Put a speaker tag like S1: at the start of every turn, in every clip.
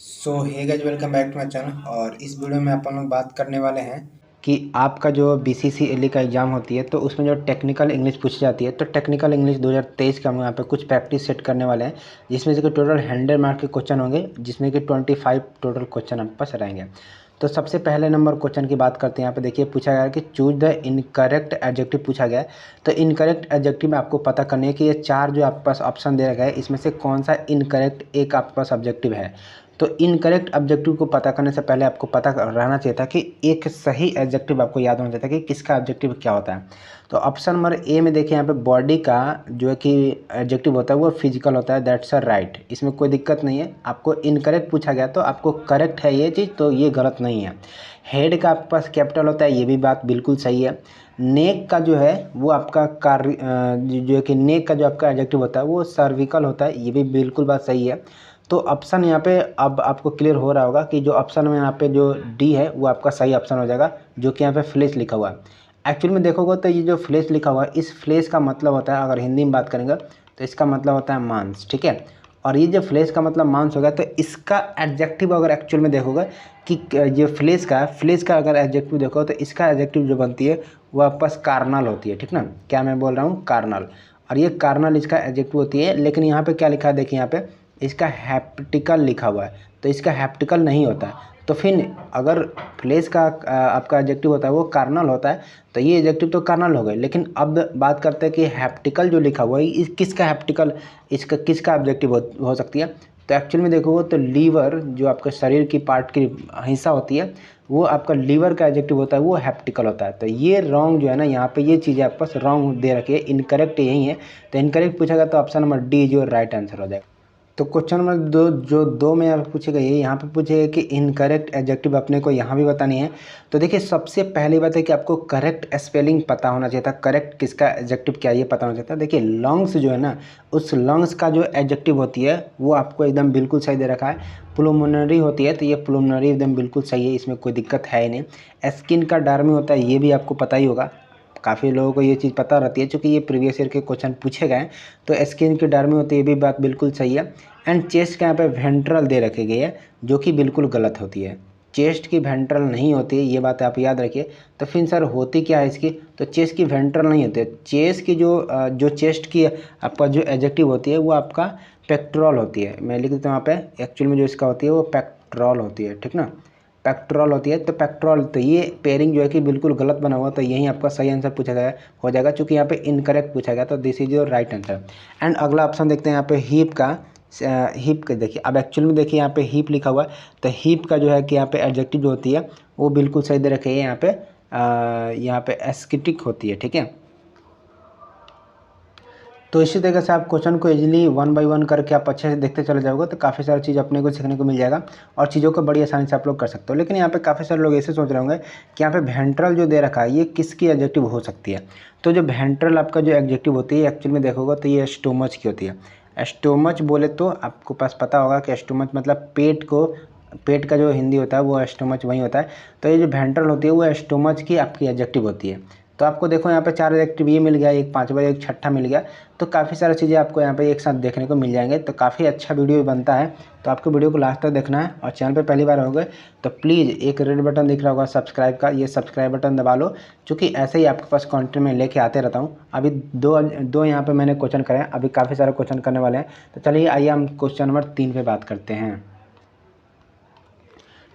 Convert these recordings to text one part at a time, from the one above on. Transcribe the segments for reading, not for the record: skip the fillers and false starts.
S1: Hey guys, welcome back to my channel. और इस video में अपन लोग बात करने वाले हैं कि आपका जो बीसीसीएलई का एग्ज़ाम होती है तो उसमें जो टेक्निकल इंग्लिश पूछी जाती है, तो टेक्निकल इंग्लिश 2023 का हम यहाँ पे कुछ प्रैक्टिस सेट करने वाले हैं, जिसमें से कि टोटल 100 मार्क के क्वेश्चन होंगे, जिसमें कि 25 टोटल क्वेश्चन आपके पास रहेंगे। तो सबसे पहले नंबर क्वेश्चन की बात करते हैं। यहाँ पे देखिए पूछा गया है कि चूज द इनकरेक्ट एडजेक्टिव पूछा गया है। तो इनकरेक्ट एडजेक्टिव में आपको पता करनी है कि ये चार जो आपके पास ऑप्शन दे रखा है, इसमें से कौन सा इनकरेक्ट एक आपके पास ऑब्जेक्टिव है। तो इनकरेक्ट ऑब्जेक्टिव को पता करने से पहले आपको पता रहना चाहिए था कि एक सही एडजेक्टिव आपको याद होना चाहिए था कि किसका ऑब्जेक्टिव क्या होता है। तो ऑप्शन नंबर ए में देखिए, यहाँ पे बॉडी का जो है कि एडजेक्टिव होता है वो फिजिकल होता है, दैट्स अ राइट, इसमें कोई दिक्कत नहीं है। आपको इनकरेक्ट पूछा गया तो आपको करेक्ट है ये चीज़, तो ये गलत नहीं है। हेड का आपके पास कैपिटल होता है, ये भी बात बिल्कुल सही है। नेक का जो है वो आपका कार्य जो है कि नेक का जो आपका एडजेक्टिव होता है वो सर्विकल होता है, ये भी बिल्कुल बात सही है। तो ऑप्शन यहाँ पे अब आपको क्लियर हो रहा होगा कि जो ऑप्शन में यहाँ पे जो डी है वो आपका सही ऑप्शन हो जाएगा, जो कि यहाँ पे फ्लेश लिखा हुआ है। एक्चुअल में देखोगे तो ये जो फ्लेश लिखा हुआ है, इस फ्लेश का मतलब होता है, अगर हिंदी में बात करेंगे तो इसका मतलब होता है मांस, ठीक है। और ये जो फ्लेश का मतलब मांस होगा, तो इसका एडजेक्टिव अगर एक्चुअल में देखोगे कि ये फ्लेश का अगर एडजेक्टिव देखो तो इसका एडजेक्टिव जो बनती है वो आपके पास कार्नल होती है, ठीक ना। क्या मैं बोल रहा हूँ, कार्नल। और ये कार्नल इसका एडजेक्टिव होती है, लेकिन यहाँ पे क्या लिखा है देखिए, यहाँ पे इसका हैप्टिकल लिखा हुआ है, तो इसका हैप्टिकल नहीं होता है। तो फिर अगर फ्लेश का आपका एडजेक्टिव होता है वो कार्नल होता है, तो ये एडजेक्टिव तो कार्नल हो गए। लेकिन अब बात करते हैं कि हैप्टिकल जो लिखा हुआ है इस किसका हैप्टिकल, इसका किसका ऑब्जेक्टिव हो सकती है। तो एक्चुअल में देखोगे तो लीवर जो आपके शरीर की पार्ट की हिस्सा होती है, वो आपका लीवर का एडजेक्टिव होता है, वो हैप्टिकल होता है। तो ये रॉन्ग जो है ना, यहाँ पे ये चीज़ें आपके पास रॉन्ग दे रखी है, इनकरेक्ट यही है। तो इनकरेक्ट पूछा गया तो ऑप्शन नंबर डी जो राइट आंसर हो जाएगा। तो क्वेश्चन नंबर दो में यहाँ पे पूछेगा, ये यहाँ पे पूछेगा कि इनकरेक्ट एडजेक्टिव अपने को यहाँ भी बतानी है। तो देखिए सबसे पहली बात है कि आपको करेक्ट स्पेलिंग पता होना चाहिए था, करेक्ट किसका एडजेक्टिव क्या ये पता होना चाहिए था। देखिए लंग्स जो है ना, उस लंग्स का जो एडजेक्टिव होती है वो आपको एकदम बिल्कुल सही दे रखा है। प्लुमनरी होती है तो ये प्लुमनरी एकदम बिल्कुल सही है, इसमें कोई दिक्कत है ही नहीं। स्किन का डार्मी होता है, ये भी आपको पता ही होगा, काफ़ी लोगों को ये चीज़ पता रहती है, चूँकि ये प्रीवियस ईयर के क्वेश्चन पूछे गए हैं। तो स्किन की डार्मी होती है, ये भी बात बिल्कुल सही है। एंड चेस्ट के यहाँ पे वेंट्रल दे रखी गई है, जो कि बिल्कुल गलत होती है। चेस्ट की वेंट्रल नहीं होती है, ये बात आप याद रखिए। तो फिर सर होती क्या है इसकी, तो चेस्ट की वेंट्रल नहीं होती है। चेस्ट की जो चेस्ट की आपका जो एडजेक्टिव होती है वो आपका पेक्टोरल होती है। मैं लिख देता हूँ यहाँ पे, एक्चुअल में जो इसका होती है वो पेक्टोरल होती है, ठीक ना, पेक्टोरल होती है। तो पेक्टोरल, तो ये पेयरिंग जो है कि बिल्कुल गलत बना हुआ, तो यही आपका सही आंसर पूछा गया हो जाएगा, चूँकि यहाँ पे इनकरेक्ट पूछा गया, तो this is your right answer. And अगला ऑप्शन देखते हैं यहाँ पे हिप का। हिप का देखिए, अब एक्चुअल में देखिए यहाँ पे हिप लिखा हुआ है, तो हिप का जो है कि यहाँ पे एडजेक्टिव जो होती है वो बिल्कुल सही दे रखी है, यहाँ पे एस्केटिक होती है, ठीक है। तो इसी तरीके से आप क्वेश्चन को इजीली वन बाय वन करके आप अच्छे से देखते चले जाओगे, तो काफ़ी सारी चीज़ अपने को सीखने को मिल जाएगा और चीज़ों को बड़ी आसानी से आप लोग कर सकते हो। लेकिन यहाँ पे काफ़ी सारे लोग ऐसे सोच रहे होंगे कि यहाँ पे वेंट्रल जो दे रखा है ये किसकी एडजेक्टिव हो सकती है। तो जो वेंट्रल आपका जो एडजेक्टिव होती है एक्चुअल में देखोगे तो ये स्टोमच की होती है। स्टोमच बोले तो आपको पास पता होगा कि स्टोमच मतलब पेट का जो हिंदी होता है वो स्टोमच वही होता है। तो ये जो वेंट्रल होती है वो स्टोमच की आपकी एडजेक्टिव होती है। तो आपको देखो यहाँ पे चार एडजेक्टिव ये मिल गया, एक पांचवा एक छठा मिल गया, तो काफ़ी सारी चीज़ें आपको यहाँ पे एक साथ देखने को मिल जाएंगे। तो काफ़ी अच्छा वीडियो बनता है, तो आपको वीडियो को लास्ट तक देखना है। और चैनल पे पहली बार होगे तो प्लीज़ एक रेड बटन दिख रहा होगा सब्सक्राइब का, ये सब्सक्राइब बटन दबा लो, क्योंकि ऐसे ही आपके पास कंटेंट में लेके आते रहता हूँ। अभी दो यहाँ पर मैंने क्वेश्चन करे हैं, अभी काफ़ी सारे क्वेश्चन करने वाले हैं। तो चलिए आइए हम क्वेश्चन नंबर 3 पर बात करते हैं।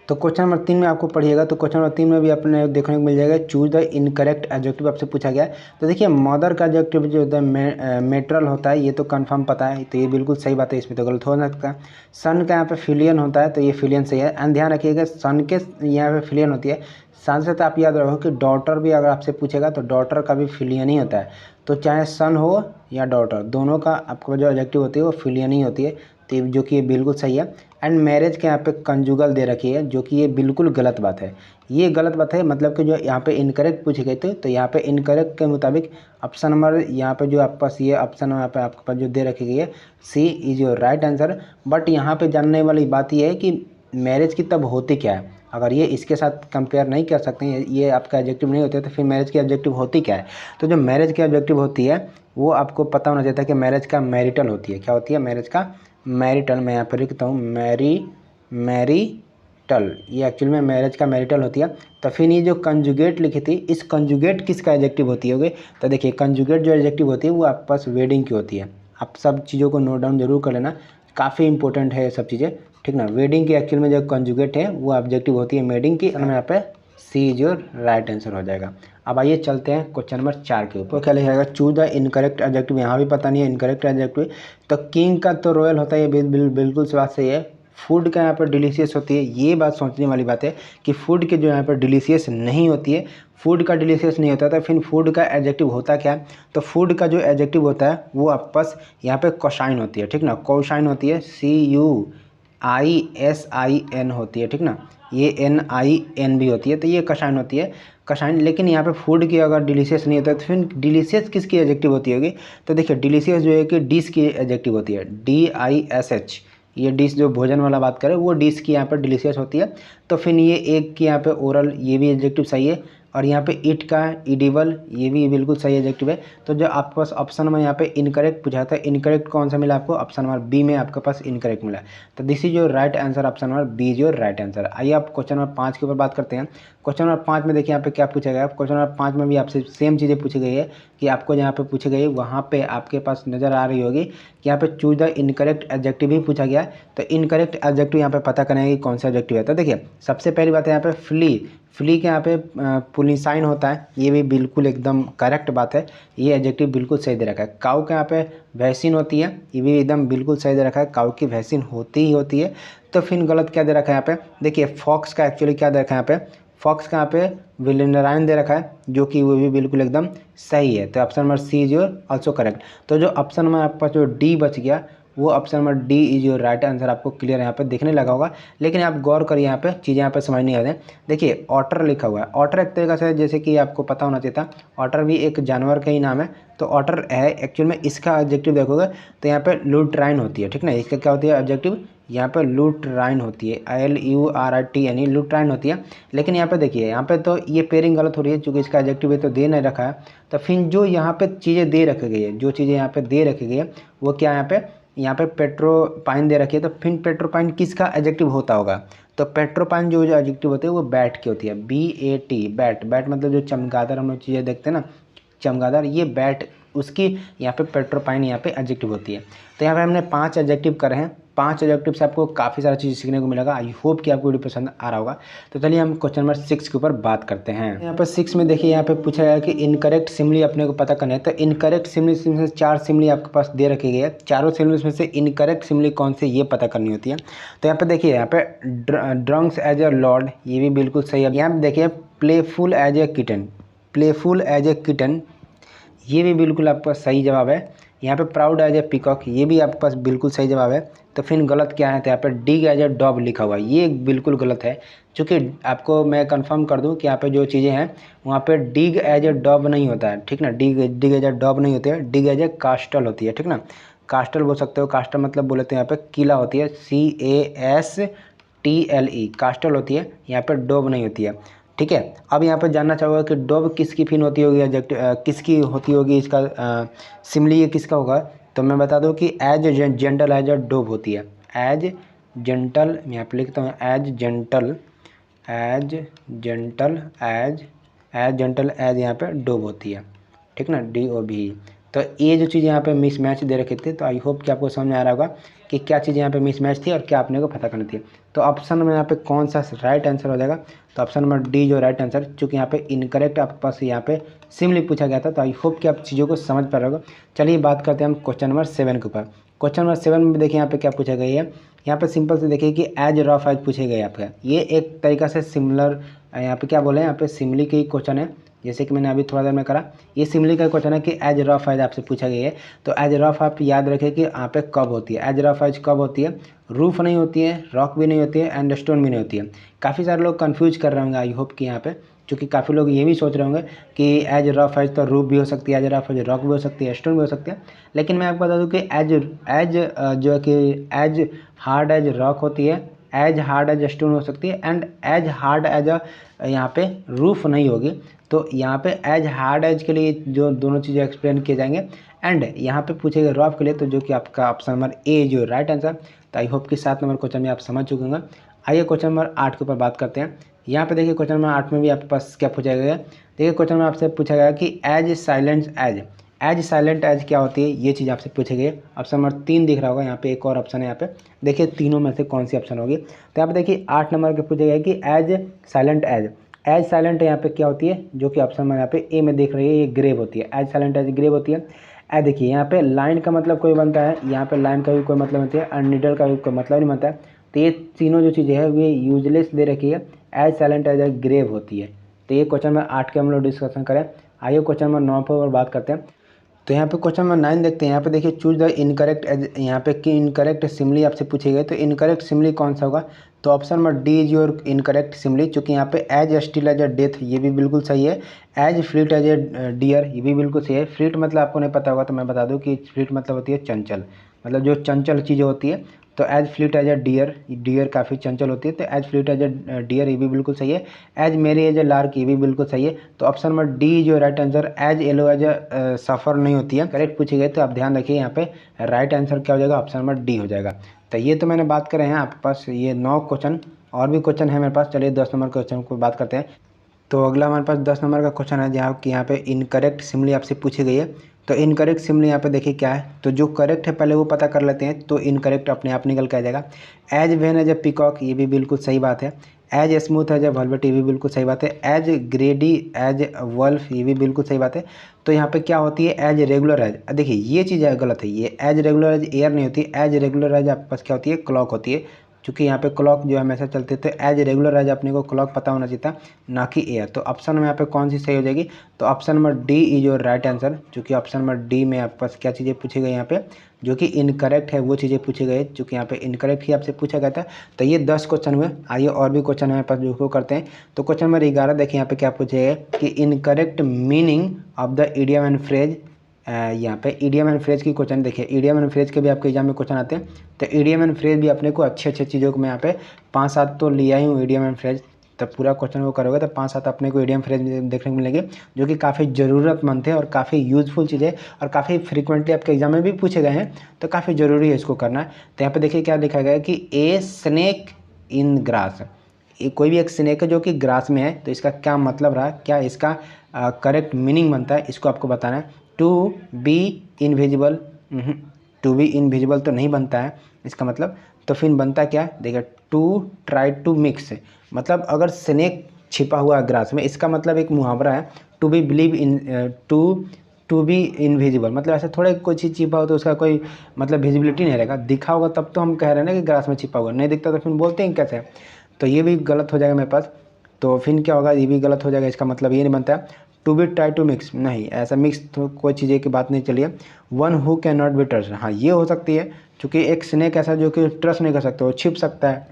S1: तो क्वेश्चन नंबर 3 में आपको पढ़िएगा, तो क्वेश्चन नंबर 3 में भी अपने देखने को मिल जाएगा, चूज द इनकरेक्ट एडजेक्टिव आपसे पूछा गया है। तो देखिए मदर का एडजेक्टिव जो होता है मेटरल होता है, ये तो कंफर्म पता है, तो ये बिल्कुल सही बात है, इसमें तो गलत हो सकता है। सन का यहाँ पे फिलियन होता है, तो ये फिलियन सही है। एंड ध्यान रखिएगा सन के यहाँ पे फिलियन होती है, साथ साथ आप याद रखो कि डॉटर भी अगर आपसे पूछेगा तो डॉटर का भी फिलियन ही होता है। तो चाहे सन हो या डॉटर, दोनों का आपको जो एडजेक्टिव होती है वो फिलियन ही होती है, तो जो कि ये बिल्कुल सही है। एंड मैरिज के यहाँ पे कंजुगल दे रखी है, जो कि ये बिल्कुल गलत बात है, ये गलत बात है। मतलब कि जो यहाँ पे इनकरेक्ट पूछी गई थी, तो यहाँ पे इनकरेक्ट के मुताबिक ऑप्शन नंबर यहाँ पे जो आपके पास ये ऑप्शन यहाँ पे आपके पास जो दे रखी गई है C is your right answer. But यहाँ पे जानने वाली बात ये है कि मैरिज की तब होती क्या है, अगर ये इसके साथ कंपेयर नहीं कर सकते हैं, ये आपका एडजेक्टिव नहीं होते, तो फिर मैरिज की ऑब्जेक्टिव होती क्या है। तो जो मैरिज की ऑब्जेक्टिव होती है वो आपको पता होना चाहिए कि मैरिज का मैरिटल होती है। क्या होती है मैरिज का मैरिटल, मैं यहाँ पर लिखता हूँ मैरिटल, ये एक्चुअल में मैरिज का मैरिटल होती है। तो फिर ये जो कंजुगेट लिखी थी, इस कंजुगेट किसका एडजेक्टिव होती होगी? तो देखिए कंजुगेट जो एडजेक्टिव होती है वो आपके पास वेडिंग की होती है। आप सब चीज़ों को नोट डाउन जरूर कर लेना, काफ़ी इंपॉर्टेंट है ये सब चीज़ें, ठीक ना। वेडिंग की एक्चुअल में जो कंजुगेट है वो ऑब्जेक्टिव होती है वेडिंग की, और यहाँ पे सी इज योर राइट आंसर हो जाएगा। अब आइए चलते हैं क्वेश्चन नंबर 4 के ऊपर। क्या लिखा जाएगा? Choose the incorrect adjective. यहाँ भी पता नहीं है इनकरेक्ट एडजेक्टिव। तो किंग का तो रॉयल होता है, ये बिल्कुल सी बात सही है। फूड का यहाँ पर डिलीशियस होती है, ये बात सोचने वाली बात है कि फूड के जो यहाँ पर डिलीशियस नहीं होती है, फूड का डिलीशियस नहीं होता था। फिर फूड का एडजेक्टिव होता क्या है? तो फूड का जो एडजेक्टिव होता है वो आपके पास यहाँ पे कोसाइन होती है, ठीक ना। कोसाइन होती है, CUISIN होती है, ठीक ना। ये NIN भी होती है, तो ये कोसाइन होती है, कोसाइन। लेकिन यहाँ पे फूड की अगर डिलीशियस नहीं होता है तो फिर डिलीशियस किसकी एडजेक्टिव होती होगी? तो देखिए डिलीशियस जो है कि डिश की एडजेक्टिव होती है, DISH। ये डिश जो भोजन वाला बात करें वो डिश की यहाँ पर डिलीशियस होती है। तो फिर ये एक की यहाँ पे ओरल, ये भी एडजेक्टिव सही है। और यहाँ पे इट का इडिबल, ये भी बिल्कुल सही एडजेक्टिव है। तो जो आपके पास ऑप्शन में यहाँ पे इनकरेक्ट पूछा था, इनकरेक्ट कौन सा मिला आपको? ऑप्शन नंबर बी में आपके पास इनकरेक्ट मिला। तो this is your right answer, option number B is your right answer. आइए आप क्वेश्चन नंबर 5 के ऊपर बात करते हैं। क्वेश्चन नंबर 5 में देखिए यहाँ पे क्या पूछा गया है। क्वेश्चन नंबर 5 में भी आपसे सेम चीज़ें पूछी गई है कि आपको जहाँ पे पूछी गई है वहाँ पे आपके पास नज़र आ रही होगी कि यहाँ पे चूज द इनकरेक्ट एडजेक्टिव भी पूछा गया है। तो इनकरेक्ट एडजेक्टिव यहाँ पे पता करना है कि कौन सा एडजेक्टिव है। तो देखिए सबसे पहली बात है यहाँ पे फ्ली के यहाँ पे पुलिसाइन होता है, ये भी बिल्कुल एकदम करेक्ट बात है, ये एडजेक्टिव बिल्कुल सही दे रखा है। काऊ के यहाँ पे वैक्सीन होती है, ये भी एकदम बिल्कुल सही दे रखा है, काऊ की वैक्सीन होती ही होती है। तो फिर गलत क्या दे रखा है यहाँ पे? देखिए फॉक्स का एक्चुअली क्या दे रखा है यहाँ पे? फॉक्स का यहाँ पे विलेंडराइन दे रखा है, जो कि वो भी बिल्कुल एकदम सही है। तो option number C is your also correct. तो जो ऑप्शन में आपके पास जो डी बच गया, वो option number D is your right answer. आपको क्लियर यहाँ पे देखने लगा होगा, लेकिन आप गौर करिए, यहाँ पे चीज़ें यहाँ पे समझ नहीं आते। देखिए ऑटर लिखा हुआ है, ऑटर एक तरीके से जैसे कि आपको पता होना चाहिए था, ऑटर भी एक जानवर का ही नाम है। तो ऑटर है एक्चुअल में, इसका ऑब्जेक्टिव देखोगे तो यहाँ पे लुट्राइन होती है, ठीक ना। इसका क्या होती है ऑब्जेक्टिव? यहाँ पे लुट्राइन होती है, LURIT यानी लुट्राइन होती है। लेकिन यहाँ पे देखिए, यहाँ पे तो ये पेयरिंग गलत हो रही है, क्योंकि इसका एडजेक्टिव तो दे नहीं रखा है। तो फिर जो यहाँ पे चीज़ें दे रखी गई है, जो चीज़ें यहाँ पे दे रखी गई है वो क्या है? यहाँ पे पेट्रोपाइन दे रखी है। तो फिर पेट्रोपाइन किसका एडजेक्टिव होता होगा? तो पेट्रोपाइन जो एडजेक्टिव होती है वो बैट की होती है, BAT, बैट। बैट मतलब जो चमगादड़ हम लोग चीज़ें देखते हैं ना, चमगादड़, ये बैट, उसकी यहाँ पे पेट्रोपाइन यहाँ पे एडजेक्टिव होती है। तो यहाँ पे हमने 5 एडजेक्टिव करे हैं। 5 एडजेक्टिव से आपको काफ़ी सारा चीज़ सीखने को मिलेगा। आई होप कि आपको वीडियो पसंद आ रहा होगा। तो चलिए हम क्वेश्चन नंबर 6 के ऊपर बात करते हैं। यहाँ पर 6 में देखिए, यहाँ पे पूछा गया कि इनकरेक्ट सिमली अपने को पता करना है। तो इनकरेक्ट सिमली से 4 सिमली आपके पास दे रखी गई है। चारों सिमली में से इनकरेक्ट सिमली कौन सी, ये पता करनी होती है। तो यहाँ पे देखिए, यहाँ पे ड्रंक्स एज अ लॉर्ड, ये भी बिल्कुल सही है। यहाँ पे देखिए playful as a kitten, playful as a kitten, ये भी बिल्कुल आपका सही जवाब है। यहाँ पे प्राउड एज ए पीकॉक, ये भी आपके पास बिल्कुल सही जवाब है। तो फिर गलत क्या है? तो यहाँ पे डिग एज ए डॉग लिखा हुआ है, ये बिल्कुल गलत है। चूँकि आपको मैं कंफर्म कर दूं कि यहाँ पे जो चीज़ें हैं वहाँ पे डिग एज ए डॉग नहीं होता है, ठीक ना। डिग एज ए डॉग नहीं होती है, डिग एज ए कास्टल होती है, ठीक ना। कास्टल बोल सकते हो, कास्टल मतलब बोले तो यहाँ पे किला होती है, CASTLE, कास्टल होती है, यहाँ पे डॉग नहीं होती है, ठीक है। अब यहाँ पे जानना चाहोगे कि डॉब किसकी फिन होती होगी, एडजेक्टिव किसकी होती होगी, इसका सिमली किसका होगा? तो मैं बता दूं कि एज जेंटल एज अ डॉब होती है, एज जेंटल, मैं यहाँ पे लिखता हूँ एज जेंटल एज यहाँ पे डॉब होती है, ठीक ना, DOB। तो ये जो चीज़ यहाँ पे मिसमैच दे रखी थी, तो आई होप कि आपको समझ में आ रहा होगा कि क्या चीज़ यहाँ पे मिसमैच थी और क्या आपने को पता करनी थी। तो ऑप्शन में यहाँ पे कौन सा राइट आंसर हो जाएगा? तो ऑप्शन नंबर डी जो राइट आंसर, चूँकि यहाँ पे इनकरेक्ट आपके पास यहाँ पे सिमली पूछा गया था। तो आई होप कि आप चीज़ों को समझ पा रहे होगा। चलिए बात करते हैं हम क्वेश्चन नंबर 7 के ऊपर। क्वेश्चन नंबर 7 में देखिए यहाँ पे क्या पूछा गया है। यहाँ पे सिंपल से देखिए कि एज रफ एज पूछे गए आपका, ये एक तरीका से सिमिलर, यहाँ पे क्या बोले, यहाँ पे सिमली के ही क्वेश्चन है, जैसे कि मैंने अभी थोड़ा देर में करा। ये सिमली का क्वेश्चन है कि एज रफ एज आपसे पूछा गया है। तो एज रफ आप याद रखें कि यहाँ पे कब होती है, एज रफ एज कब होती है? रूफ नहीं होती है, रॉक भी नहीं होती है, एंड स्टोन भी नहीं होती है। काफ़ी सारे लोग कंफ्यूज कर रहे होंगे आई होप कि यहाँ पे, क्योंकि काफ़ी लोग ये भी सोच रहे होंगे कि एज रफ एज तो रूफ भी हो सकती है, एज रफ एज रॉक भी हो सकती है, स्टोन भी हो सकती है। लेकिन मैं आपको बता दूँ कि एज जो है कि एज हार्ड एज रॉक होती है, एज हार्ड एज स्टोन हो सकती है, एंड एज हार्ड एज यहाँ पे रूफ नहीं होगी। तो यहाँ पे एज हार्ड एज के लिए जो दोनों चीज़ें एक्सप्लेन किए जाएंगे, एंड यहाँ पे पूछेगा रॉफ के लिए, तो जो कि आपका ऑप्शन नंबर ए जो राइट आंसर। तो आई होप कि 7 नंबर क्वेश्चन में आप समझ चुके होंगे। आइए क्वेश्चन नंबर 8 के ऊपर बात करते हैं। यहाँ पे देखिए क्वेश्चन नंबर 8 में भी आपके पास क्या पूछा गया है। देखिए क्वेश्चन में आपसे पूछा गया कि एज साइलेंट एज क्या होती है, ये चीज़ आपसे पूछी गई है। ऑप्शन नंबर 3 दिख रहा होगा, यहाँ पे एक और ऑप्शन है। यहाँ पे देखिए तीनों में से कौन सी ऑप्शन होगी। तो यहाँ पे देखिए 8 नंबर के पूछा गया है कि एज साइलेंट यहाँ पे क्या होती है, जो कि ऑप्शन में यहाँ पे ए में देख रही है, ये ग्रेव होती है। एज साइलेंट एज ग्रेव होती है। देखिए यहाँ पे लाइन का मतलब कोई बनता है, यहाँ पे लाइन का भी कोई मतलब नहीं है, और नीडल का भी कोई मतलब नहीं बनता है। तो ये तीनों जो चीज़ें हैं वे यूजलेस दे रखी है। एज साइलेंट एज ग्रेव होती है। तो ये क्वेश्चन नंबर 8 के हम लोग डिस्कशन करें। आइए क्वेश्चन नंबर 9 पर बात करते हैं। तो यहाँ पे क्वेश्चन नंबर 9 देखते हैं। यहाँ पे देखिए चूज द इनकरेक्ट एज, यहाँ पे कि इनकरेक्ट सिमली आपसे पूछे गए। तो इनकरेक्ट सिमली कौन सा होगा, तो option number D is your incorrect simile. चूँकि यहाँ पे as still as a death, ये भी बिल्कुल सही है। As fleet as a deer, ये भी बिल्कुल सही है। फ्लीट मतलब आपको नहीं पता होगा तो मैं बता दूँ कि फ्लीट मतलब होती है चंचल, मतलब जो चंचल चीज़ें होती है। तो as fleet as a deer काफ़ी चंचल होती है। तो as fleet as a deer, ये भी बिल्कुल सही है। एज मेरी एज अ लार्क, ये भी बिल्कुल सही है। तो ऑप्शन नंबर डी जो right answer, as yellow as a saffron नहीं होती है, करेक्ट पूछे गए। तो आप ध्यान रखिए यहाँ पे राइट आंसर क्या हो जाएगा, ऑप्शन नंबर डी हो जाएगा। तो ये तो मैंने बात करे हैं आपके पास ये 9 क्वेश्चन, और भी क्वेश्चन है मेरे पास। चलिए 10 नंबर क्वेश्चन को बात करते हैं। तो अगला हमारे पास 10 नंबर का क्वेश्चन है, जहाँ कि यहाँ पे इनकरेक्ट सिमली आपसे पूछी गई है। तो इनकरेक्ट सिमली यहाँ पे देखिए क्या है, तो जो करेक्ट है पहले वो पता कर लेते हैं। तो इनकरेक्ट अपने आप निकल के आ जाएगा। As vain as a peacock, ये भी बिल्कुल सही बात है। As smooth as a velvet, ये भी बिल्कुल सही बात है। एज ग्रेडी एज वल्फ, ये भी बिल्कुल सही बात है। तो यहाँ पे क्या होती है, एज रेगुलर एज, देखिए ये चीज़ गलत है। ये एज रेगुलर एज एयर नहीं होती, एज रेगुलर एज आपके पास क्या होती है, क्लॉक होती है। चूँकि यहाँ पे क्लॉक जो हमेशा चलते थे, एज रेगुलर एज अपने को क्लॉक पता होना चाहिए था, ना कि एयर। तो ऑप्शन में यहाँ पे कौन सी सही हो जाएगी, तो option number D is your right answer. चूँकि ऑप्शन नंबर डी में आपके पास क्या चीज़ें पूछी गई यहाँ पे, जो कि इनकरेक्ट है वो चीज़ें पूछी गई। चूँकि यहाँ पे इनकरेक्ट ही आपसे पूछा गया था। तो ये 10 क्वेश्चन हुए। आइए और भी क्वेश्चन हमारे पास जो करते हैं। तो क्वेश्चन नंबर 11 देखिए यहाँ पे क्या पूछे कि incorrect meaning of the idiom and phrase. यहाँ पे इडियम एंड फ्रेज की क्वेश्चन देखिए, इडियम एंड फ्रेज के भी आपके एग्जाम में क्वेश्चन आते हैं। तो इडियम एंड फ्रेज भी अपने को अच्छे चीज़ों को मैं यहाँ पे 5-7 तो लिया ही हूँ इडियम एंड फ्रेज। तो पूरा क्वेश्चन वो करोगे तो 5-7 अपने को इडियम फ्रेज देखने को मिलेंगे, जो कि काफ़ी ज़रूरतमंद थे और काफ़ी यूजफुल चीज़ें, और काफ़ी फ्रीक्वेंटली आपके एग्जाम में भी पूछे गए हैं। तो काफ़ी ज़रूरी है इसको करना। तो यहाँ पे देखिए क्या लिखा गया है कि ए स्नेक इन ग्रास, कोई भी एक स्नेक है जो कि ग्रास में है। तो इसका क्या मतलब रहा, क्या इसका करेक्ट मीनिंग बनता है, इसको आपको बताना है। To be invisible, to be invisible तो नहीं बनता है इसका मतलब। तो फिर बनता क्या है, देखिए टू ट्राई टू मिक्स, मतलब अगर स्नेक छिपा हुआ है ग्रास में, इसका मतलब एक मुहावरा है, to be believe in to be invisible, मतलब ऐसे थोड़े कोई चीज़ छिपा हो तो उसका कोई मतलब विजिबिलिटी नहीं रहेगा। दिखा होगा तब तो हम कह रहे हैं ना कि ग्रास में छिपा हुआ, नहीं दिखता तो फिर बोलते हैं कैसे। तो ये भी गलत हो जाएगा मेरे पास। तो फिर क्या होगा, ये भी गलत हो जाएगा। इसका मतलब ये नहीं बनता है to be try to mix, नहीं ऐसा मिक्स तो कोई चीज़ें की बात नहीं चलिए। One who can not B trust, हाँ ये हो सकती है, क्योंकि एक स्नेक ऐसा जो कि ट्रस्ट नहीं कर सकता, वो छिप सकता है,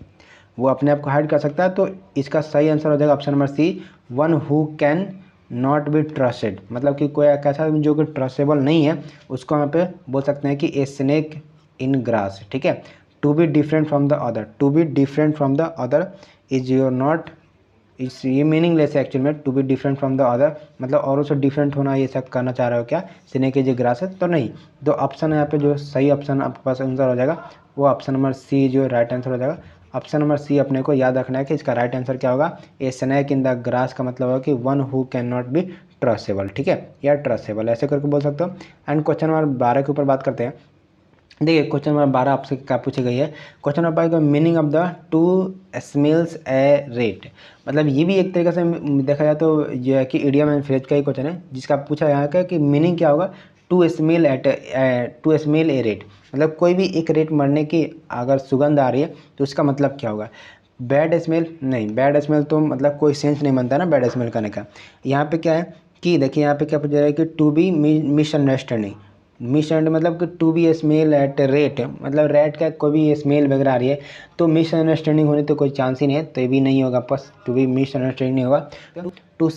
S1: वो अपने आप को हाइड कर सकता है। तो इसका सही आंसर हो जाएगा option number C, one who can not be trusted, मतलब कि कोई ऐसा जो कि ट्रस्टेबल नहीं है, उसको यहाँ पे बोल सकते हैं कि ए स्नेक इन ग्रास। ठीक है, to be different from the other, to be different from the other is your not, इस ये मीनिंगलेस है एक्चुअल में। To be different from the other मतलब औरों से डिफरेंट होना, ये सब करना चाह रहे हो क्या, स्नेक इज ए ग्रास है तो नहीं। तो ऑप्शन यहाँ पे जो सही ऑप्शन आपके पास आंसर हो जाएगा वो ऑप्शन नंबर सी जो राइट आंसर हो जाएगा। ऑप्शन नंबर सी अपने को याद रखना है कि इसका राइट आंसर क्या होगा, a snake in the grass का मतलब होगा कि one who can not B trustable. ठीक है, या ट्रस्टेबल ऐसे करके बोल सकते हो। एंड क्वेश्चन नंबर 12 के ऊपर बात करते हैं। देखिए क्वेश्चन नंबर 12 आपसे क्या पूछी गई है, क्वेश्चन नंबर 12 का meaning of the two smells a rate, मतलब ये भी एक तरीके से देखा जाए तो जो है कि इडियम एंड फ्रेज का ही क्वेश्चन है, जिसका पूछा यहाँ का कि मीनिंग क्या होगा, टू स्मेल ए रेट, मतलब कोई भी एक रेट मरने की अगर सुगंध आ रही है तो उसका मतलब क्या होगा। बैड स्मेल नहीं, बैड स्मेल तो मतलब कोई सेंस नहीं बनता ना बैड स्मेल करने का। यहाँ पे क्या है कि देखिए यहाँ पे क्या पूछा है कि टू बी मिसअंडरस्टैंडिंग, मिसअंडर मतलब कि to be smell at rat, मतलब रेट का कोई भी स्मेल वगैरह आ रही है तो मिसअंडरस्टैंडिंग होने तो कोई चांस ही नहीं है, तो ये भी नहीं होगा, बस टू बी मिसअंडरस्टैंडिंग नहीं होगा। To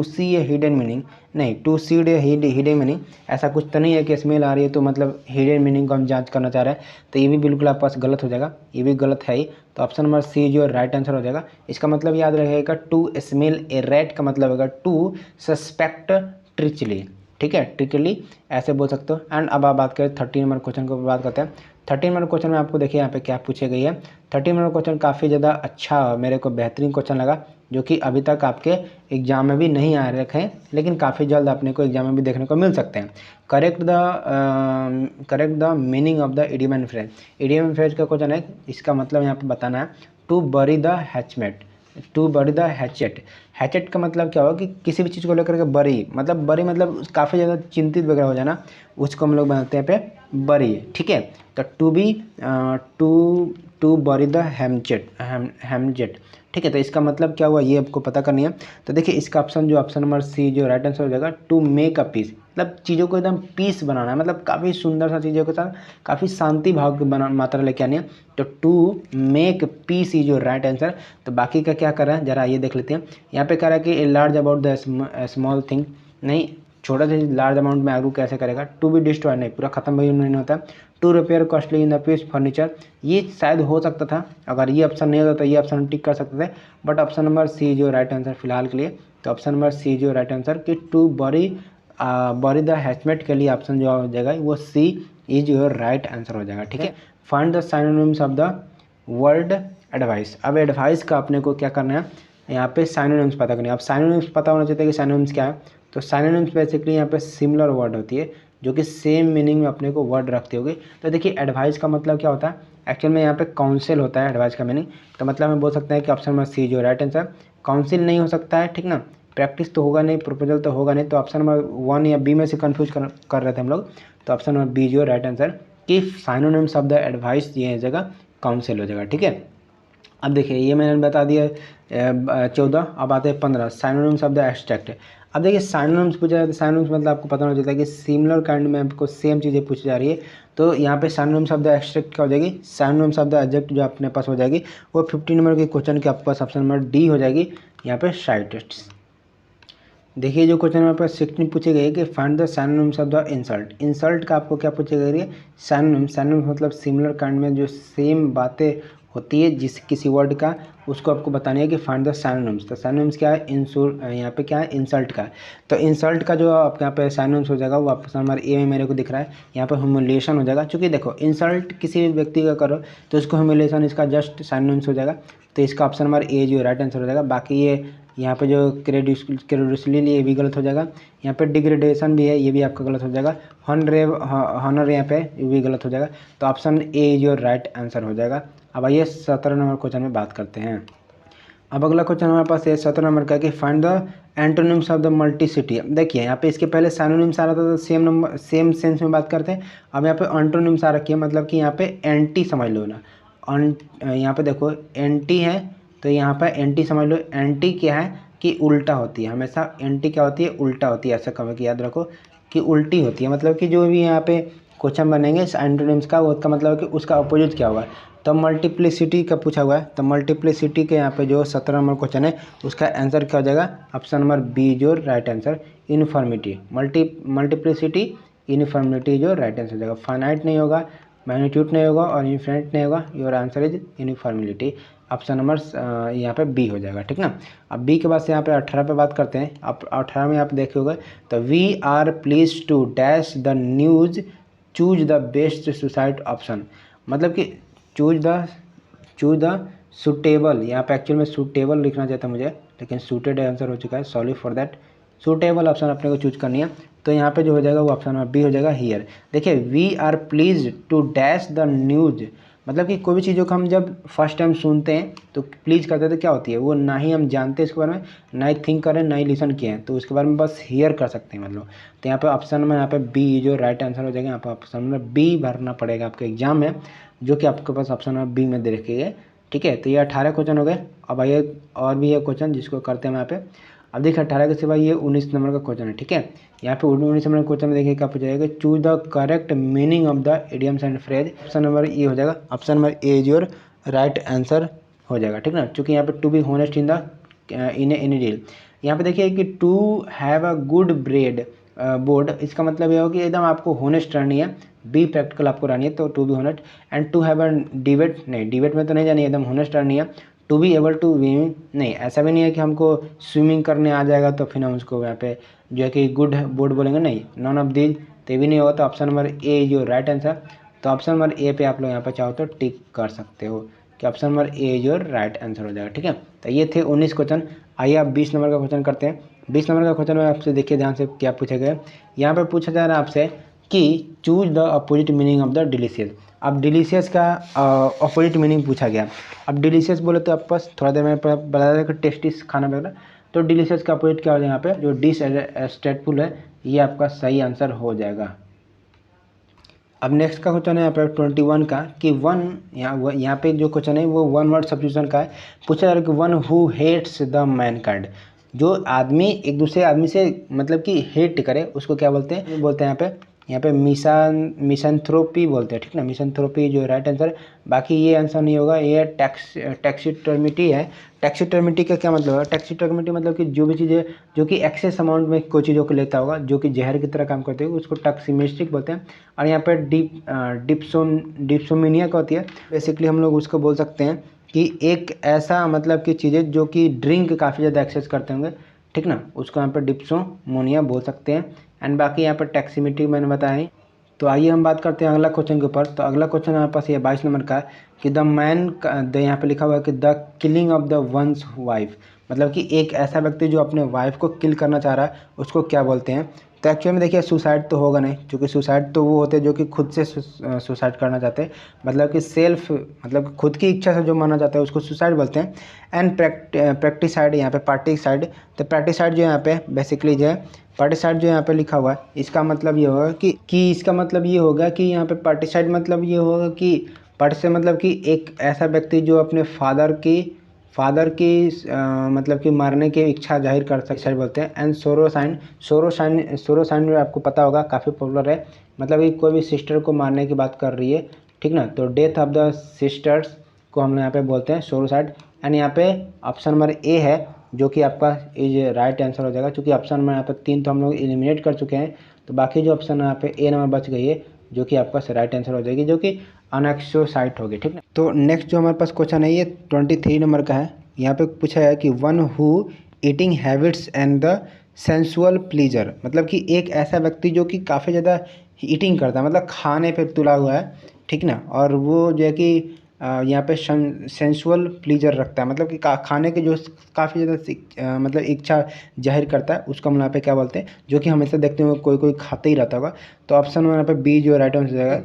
S1: see a hidden meaning नहीं, to seed a hidden meaning, ऐसा कुछ तो नहीं है कि स्मेल आ रही है तो मतलब हिडन मीनिंग को हम जांच करना चाह रहे हैं, तो ये भी बिल्कुल आपके पास गलत हो जाएगा, ये भी गलत है ही। तो ऑप्शन नंबर सी जो राइट आंसर हो जाएगा। इसका मतलब याद रखेगा, टू स्मेल ए रेट का मतलब होगा टू सस्पेक्ट ट्रिचली, ठीक है, ट्रिकली ऐसे बोल सकते हो। एंड अब आप बात करें 13 नंबर क्वेश्चन को बात करते हैं। 13 नंबर क्वेश्चन में आपको देखिए यहाँ पे क्या पूछे गई है। 13 नंबर क्वेश्चन काफ़ी ज़्यादा अच्छा मेरे को बेहतरीन क्वेश्चन लगा, जो कि अभी तक आपके एग्जाम में भी नहीं आ रखे हैं, लेकिन काफ़ी जल्द अपने को एग्जाम में भी देखने को मिल सकते हैं। Correct the meaning of the idiom and phrase. Idiom and phrase का क्वेश्चन है, इसका मतलब यहाँ पे बताना है to bury the hatchet, to bury the hatchet. Hatchet का मतलब क्या होगा कि किसी भी चीज़ को लेकर के बरी मतलब काफ़ी ज़्यादा चिंतित वगैरह हो जाना, उसको हम लोग बनाते हैं पे बरी, ठीक है। तो टू बरी द हेमजेट, ठीक है। तो इसका मतलब क्या हुआ ये आपको पता करनी है। तो देखिए इसका ऑप्शन नंबर सी जो राइट आंसर हो जाएगा, टू मेक अ पीस, मतलब चीज़ों को एकदम पीस बनाना है, मतलब काफ़ी सुंदर सा चीज़ों के साथ काफ़ी शांति भाव की मात्रा लेके आनी है। तो to make peace is your right answer. तो बाकी का क्या कर रहा है जरा ये देख लेते हैं। यहाँ पे कह रहा है कि a large about the small thing, नहीं, छोटा सा लार्ज अमाउंट में आगू कैसे करेगा। टू बी डिस्ट्रॉय, नहीं, पूरा खत्म भी नहीं होता। To repair costly in the piece furniture, ये शायद हो सकता था, अगर ये ऑप्शन नहीं होता तो ये ऑप्शन टिक कर सकते थे, बट ऑप्शन नंबर सी जो राइट आंसर फिलहाल के लिए। तो ऑप्शन नंबर सी जो राइट आंसर कि टू बरी द हैचमेट के लिए ऑप्शन जो हो जाएगा वो सी इज योर राइट आंसर हो जाएगा, ठीक है। Find the synonyms of the word advice. अब एडवाइस का अपने को क्या करना है, यहाँ पे साइनोनिम्स पता करना है। अब साइनोनिम्स पता होना चाहिए कि साइनोनिम्स क्या है। तो साइनोनिम्स बेसिकली यहाँ पे सिमिलर वर्ड होती है जो कि सेम मीनिंग में अपने को वर्ड रखती होगी। तो देखिए एडवाइस का मतलब क्या होता है, एक्चुअल में यहाँ पे काउंसिल होता है एडवाइस का मीनिंग। तो मतलब हम बोल सकते हैं कि ऑप्शन नंबर सी जो राइट आंसर, काउंसिल नहीं हो सकता है, ठीक ना, प्रैक्टिस तो होगा नहीं, प्रपोजल तो होगा नहीं। तो ऑप्शन नंबर 1 या बी में से कन्फ्यूज कर रहे थे हम लोग। तो ऑप्शन नंबर बी जो राइट आंसर कि साइनोनिम्स ऑफ द एडवाइस ये जगह काउंसिल हो जाएगा, ठीक है। अब देखिए ये मैंने बता दिया 14, अब आते हैं 15 साइनोनिम्स ऑफ द एब्स्ट्रैक्ट। अब देखिए साइनोनिम्स पूछा जाता है, साइनोनिम्स मतलब आपको पता होना चाहिए कि सिमिलर काइंड में आपको सेम चीज़ें पूछी जा रही है। तो यहाँ पे साइनोनिम्स ऑफ द एब्स्ट्रैक्ट क्या हो जाएगी, साइनोनिम्स ऑफ द एडजेक्ट जो अपने पास हो जाएगी वो 15 नंबर के क्वेश्चन के आपके पास ऑप्शन नंबर डी हो जाएगी यहाँ पे साइटिस्ट। देखिए जो क्वेश्चन हमारे पास 16 पूछे गए कि find the synonyms of the insult. Insult का आपको क्या पूछे गए है, साइनोनिम्स मतलब सिमिलर काइंड में जो सेम बातें होती है जिस किसी वर्ड का, उसको आपको बतानी है कि फाइंड द साइनोनिम्स। तो साइनोनिम्स क्या है, यहाँ पे क्या है, इंसल्ट का। तो इंसल्ट का जो आपके यहाँ पे साइनोनिम्स हो जाएगा वो ऑप्शन नंबर ए में मेरे को दिख रहा है, यहाँ पे ह्यूमिलिएशन हो जाएगा। चूँकि देखो इंसल्ट किसी भी व्यक्ति का करो तो इसको ह्यूमिलिएशन इसका जस्ट साइनोनिम्स हो जाएगा। तो इसका ऑप्शन नंबर ए जो राइट आंसर हो जाएगा। बाकी ये यहाँ पे जो क्रेडिटली ये भी गलत हो जाएगा। यहाँ पे डिग्रेडेशन भी है, ये भी आपका गलत हो जाएगा। हॉनर यहाँ पे ये भी गलत हो जाएगा। तो ऑप्शन ए जो राइट आंसर हो जाएगा। अब आइए 17 नंबर क्वेश्चन में बात करते हैं। अब अगला क्वेश्चन हमारे पास है 17 नंबर का कि find the antonyms of the multicity. देखिए यहाँ पे इसके पहले साइनोनिम्स आ रहा था तो सेम सेंस में बात करते हैं। अब यहाँ पे एंटोनिम्स आ रखी है, मतलब कि यहाँ पे एंटी समझ लो ना। यहाँ पे देखो एंटी है तो यहाँ पर एंटी समझ लो। एंटी क्या है कि उल्टा होती है, हमेशा एंटी क्या होती है, उल्टा होती है। ऐसा कभी कि याद रखो कि उल्टी होती है, मतलब कि जो भी यहाँ पे क्वेश्चन बनेंगे एंटोनिम्स का, उसका मतलब कि उसका अपोजिट क्या होगा। तो मल्टीप्लिसिटी का पूछा हुआ है, तो मल्टीप्लिसिटी के यहाँ पे जो 17 नंबर क्वेश्चन है उसका आंसर क्या हो जाएगा, ऑप्शन नंबर बी जो right answer uniformity. Multiplicity uniformity जो राइट आंसर हो जाएगा। फाइनाइट नहीं होगा, मैग्नीट्यूड नहीं होगा और इन्फिनिट नहीं होगा। Your answer is यूनिफॉर्मिलिटी। Option number यहाँ पे बी हो जाएगा, ठीक ना। अब बी के बाद से यहाँ पे 18 पे बात करते हैं। अब 18 में आप देखे होगा तो we are please to dash the news choose the best suicide option, मतलब कि चूज द सुटेबल। यहाँ पे एक्चुअल में सुटेबल लिखना चाहता मुझे, लेकिन सूटेड आंसर हो चुका है, sorry for that. Suitable option अपने को चूज करनी है। तो यहाँ पे जो हो जाएगा वो ऑप्शन नंबर बी हो जाएगा हियर। देखिए we are please to dash the news, मतलब कि कोई भी चीज़ों को हम जब फर्स्ट टाइम सुनते हैं तो प्लीज़ करते हैं तो क्या होती है, वो ना ही हम जानते हैं इसके बारे में, ना ही थिंक करें, ना ही लिसन किए हैं, तो उसके बारे में बस हियर कर सकते हैं मतलब। तो यहाँ पे ऑप्शन में यहाँ पे बी जो राइट आंसर हो जाएगा। यहाँ पे ऑप्शन नंबर बी भरना पड़ेगा आपके एग्जाम में, जो कि आपके पास ऑप्शन नंबर बी में दे रखी है, ठीक है। तो ये 18 क्वेश्चन हो गए। अब आइए और भी है क्वेश्चन जिसको करते हैं यहाँ पे। अब देखिए 18 के सिवा ये 19 नंबर का क्वेश्चन है, ठीक है। यहाँ पे 19 नंबर क्वेश्चन में देखिए क्या पूछा जाएगा, choose the correct meaning of the idioms and phrase. Option number A हो जाएगा, option number A is your right answer हो जाएगा, ठीक ना। चूँकि यहाँ पे to be honest in the in any deal. यहाँ पे देखिए कि to have a good bread board, इसका मतलब यह हो कि एकदम आपको होनेस्ट रहनी है, बी प्रैक्टिकल आपको रहनी है, तो to be honest. And to have a debate, नहीं डिबेट में तो नहीं जानी है, एकदम होनेस्ट रहनी है। To be able to swimming, नहीं ऐसा भी नहीं है कि हमको स्विमिंग करने आ जाएगा तो फिर हम उसको यहाँ पे जो है कि गुड बोर्ड बोलेंगे, नहीं, नॉन ऑफ दीज, तो भी नहीं होगा। तो ऑप्शन नंबर ए जो राइट आंसर तो ऑप्शन नंबर ए पे आप लोग यहाँ पर चाहो तो टिक कर सकते हो कि option number A your right answer हो जाएगा। ठीक है, तो ये थे 19 क्वेश्चन। आइए आप 20 नंबर का क्वेश्चन करते हैं। 20 नंबर का क्वेश्चन में आपसे देखिए ध्यान से क्या पूछा गया। यहाँ पर पूछा जा रहा है आपसे कि choose the opposite meaning of the delicious. अब डिलीशियस का अपोजिट मीनिंग पूछा गया। अब डिलीशियस बोले तो आप बस थोड़ा देर में बता दें कि टेस्टी खाना वगैरह, तो डिलीशियस का अपोजिट क्या हो जाएगा, यहाँ पे जो डिसएस्टेटफुल है ये आपका सही आंसर हो जाएगा। अब नेक्स्ट का क्वेश्चन है यहाँ पे 21 का कि वन, यहाँ पे जो क्वेश्चन है वो वन वर्ड सब्स्टिट्यूशन का है। पूछा जा रहा है कि one who hates the mankind, जो आदमी एक दूसरे आदमी से मतलब कि हेट करे उसको क्या बोलते हैं, बोलते हैं यहाँ पे मिसैंथ्रोपी बोलते हैं। ठीक ना, मिसैंथ्रोपी जो राइट आंसर। बाकी ये आंसर नहीं होगा, ये टैक्सीटर्मिटी है। टैक्सीटर्मिटी का क्या मतलब है? टैक्सीटर्मिटी मतलब कि जो भी चीज़ें जो कि एक्सेस अमाउंट में कोई चीज़ों को लेता होगा, जो कि जहर की तरह काम करते हैं, उसको टॉक्सिमिस्टिक बोलते हैं। और यहाँ पे डिप्सोमीनिया का होती है। बेसिकली हम लोग उसको बोल सकते हैं कि एक ऐसा मतलब कि चीज़ें जो कि ड्रिंक काफ़ी ज़्यादा एक्सेस करते होंगे, ठीक ना, उसको यहाँ पर डिप्सोमोनिया बोल सकते हैं। एंड बाकी यहाँ पर टैक्सीमिटी मैंने बताया। तो आइए हम बात करते हैं अगला क्वेश्चन के ऊपर। तो अगला क्वेश्चन हमारे पास ये 22 नंबर का है कि द मैन, यहाँ पे लिखा हुआ है कि the killing of the ones wife, मतलब कि एक ऐसा व्यक्ति जो अपने वाइफ को किल करना चाह रहा है उसको क्या बोलते हैं। तो एक्चुअली में देखिए सुसाइड तो होगा नहीं, क्योंकि सुसाइड तो वो होते हैं जो कि खुद से सुसाइड करना चाहते हैं, मतलब कि सेल्फ, मतलब खुद की इच्छा से जो माना जाता है उसको सुसाइड बोलते हैं। एंड प्रैक्टिसाइड, यहाँ पे पार्टिसाइड, तो प्रैक्टिसाइड जो यहाँ पे बेसिकली जो है पार्टिसाइड जो यहाँ पे लिखा हुआ है इसका मतलब ये होगा कि इसका मतलब ये होगा कि यहाँ पे पार्टिसाइड मतलब ये होगा कि पार्टिसाइड मतलब कि एक ऐसा व्यक्ति जो अपने फादर की मतलब कि मारने की इच्छा जाहिर कर सकता बोलते हैं। एंड सोरोसाइन आपको पता होगा काफ़ी पॉपुलर है, मतलब कि कोई भी सिस्टर को मारने की बात कर रही है, ठीक ना, तो डेथ ऑफ द सिस्टर्स को हम यहाँ पे बोलते हैं सोरोसाइड। एंड यहाँ पे ऑप्शन नंबर ए है जो कि आपका इज राइट आंसर हो जाएगा, क्योंकि ऑप्शन नंबर यहाँ पे 3 तो हम लोग एलिमिनेट कर चुके हैं, तो बाकी जो ऑप्शन यहाँ पे ए नंबर बच गई है जो कि आपका राइट आंसर हो जाएगी, जो कि अनएक्सोसाइट होगी। ठीक है, तो नेक्स्ट जो हमारे पास क्वेश्चन है ये 23 नंबर का है। यहाँ पे पूछा है कि one who eating habits and the sensual pleaser, मतलब कि एक ऐसा व्यक्ति जो कि काफ़ी ज़्यादा ईटिंग करता है, मतलब खाने पे तुला हुआ है, ठीक ना, और वो जो है कि यहाँ पे सेंसुअल प्लीजर रखता है, मतलब कि खाने के जो काफ़ी ज़्यादा मतलब इच्छा जाहिर करता है उसको हम यहाँ पे क्या बोलते हैं, जो कि हमेशा देखते हैं कोई खाते ही रहता होगा। तो ऑप्शन यहाँ पे बी जो राइट आंसर हो जाएगा।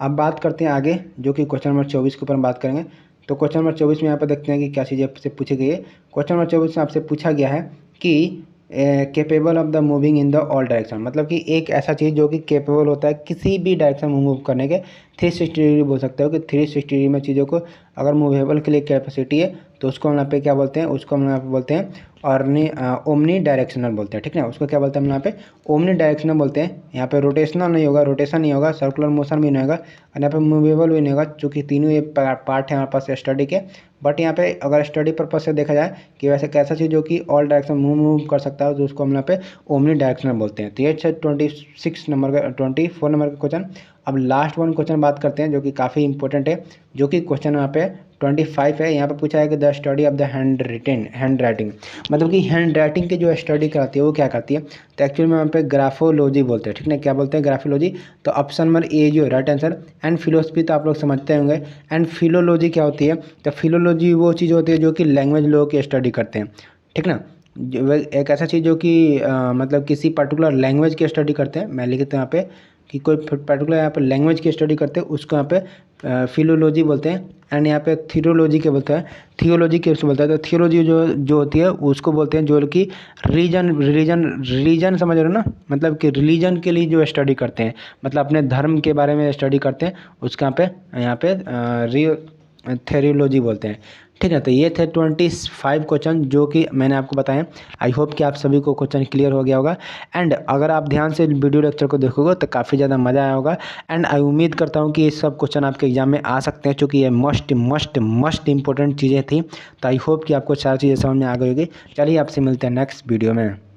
S1: अब बात करते हैं आगे, जो कि क्वेश्चन नंबर 24 के ऊपर हम बात करेंगे। तो क्वेश्चन नंबर 24 में यहाँ पर देखते हैं कि क्या चीज़ें आपसे पूछी गई है। क्वेश्चन नंबर 24 में आपसे पूछा गया है कि capable of the moving in the all direction, मतलब कि एक ऐसा चीज़ जो कि कैपेबल होता है किसी भी डायरेक्शन में मूव करने के। 360 डिग्री बोल सकते हो कि 360 डिग्री में चीज़ों को अगर मूवेबल के लिए कैपेसिटी है तो उसको हम यहाँ पे क्या बोलते हैं, उसको हम यहाँ पे बोलते हैं ओमनी डायरेक्शनल बोलते हैं। ठीक है, उसको क्या बोलते हैं हम यहाँ पे ओमनी डायरेक्शनल बोलते हैं। यहाँ पे रोटेशनल नहीं होगा, रोटेशन नहीं होगा, सर्कुलर मोशन भी नहीं होगा, और यहाँ पे मूवेबल भी नहीं होगा, चूँकि तीनों ये पार्ट है हमारे पास स्टडी के। बट यहाँ पे अगर स्टडी पर्पज से देखा जाए कि वैसे कैसा चीज़ जो कि ऑल डायरेक्शन मूव कर सकता है तो उसको हम यहाँ पे ओमनी डायरेक्शनल बोलते हैं। तो ये 24 नंबर का क्वेश्चन। अब लास्ट वन क्वेश्चन बात करते हैं जो कि काफ़ी इंपॉर्टेंट है, जो कि क्वेश्चन यहाँ पे 25 है। यहाँ पे पूछा है कि the study of the hand writing, मतलब कि हैंड राइटिंग की जो स्टडी कराती है वो क्या करती है, तो एक्चुअली में यहाँ पे ग्राफोलॉजी बोलते हैं। ठीक है, क्या बोलते हैं, ग्राफोलॉजी। तो ऑप्शन नंबर ए जो राइट आंसर। एंड फिलोसफी तो आप लोग समझते होंगे। एंड फिलोलॉजी क्या होती है, तो फिलोलॉजी वो चीज़ होती है जो कि लैंग्वेज लोगों की स्टडी करते हैं। ठीक ना, एक ऐसा चीज़ जो कि मतलब किसी पर्टिकुलर लैंग्वेज की स्टडी करते हैं। मैं लिखता हूँ यहाँ पे कि कोई पर्टिकुलर यहाँ पे लैंग्वेज की स्टडी करते हैं उसको यहाँ पे फिलोलॉजी बोलते हैं। एंड यहाँ पे थियोलॉजी क्या बोलता है, थियोलॉजी कैसे बोलता है, तो थियोलॉजी जो होती है उसको बोलते हैं जो कि रिलीजन समझ रहे हो ना, मतलब कि रिलीजन के लिए जो स्टडी करते हैं, मतलब अपने धर्म के बारे में स्टडी करते हैं उसका यहाँ पे थेरियोलॉजी बोलते हैं। ठीक है, तो ये थे 25 क्वेश्चन जो कि मैंने आपको बताए। आई होप कि आप सभी को क्वेश्चन क्लियर हो गया होगा। एंड अगर आप ध्यान से वीडियो लेक्चर को देखोगे तो काफ़ी ज़्यादा मज़ा आया होगा। एंड आई उम्मीद करता हूँ कि ये सब क्वेश्चन आपके एग्जाम में आ सकते हैं, क्योंकि ये मस्ट इंपॉर्टेंट चीज़ें थी। तो आई होप कि आपको सारी चीज़ें समझ में आ गई होगी। चलिए आपसे मिलते हैं नेक्स्ट वीडियो में।